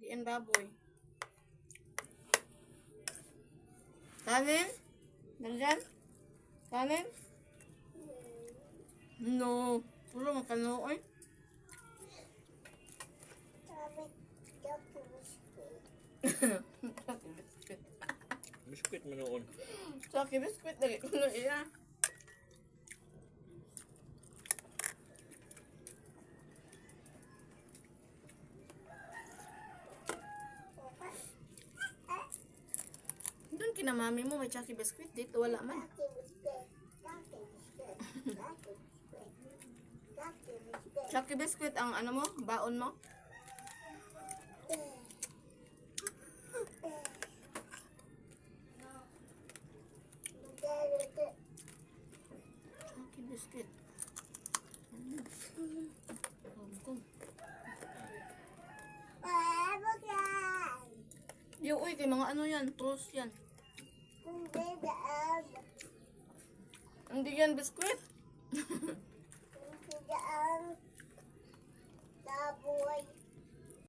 and baboy. Kanin? Nandyan? Kanin? No. Wala makano eh. Chucky biscuit. Biskuit mo noon. Chucky biscuit lagi ko na iya. Doon kina mami mo may Chucky biscuit dito wala man. Chucky biscuit ang ano mo, baon mo. Chucky biscuit. Yo, uy, kay mga ano yan, toast yan. Hindi yan biscuit.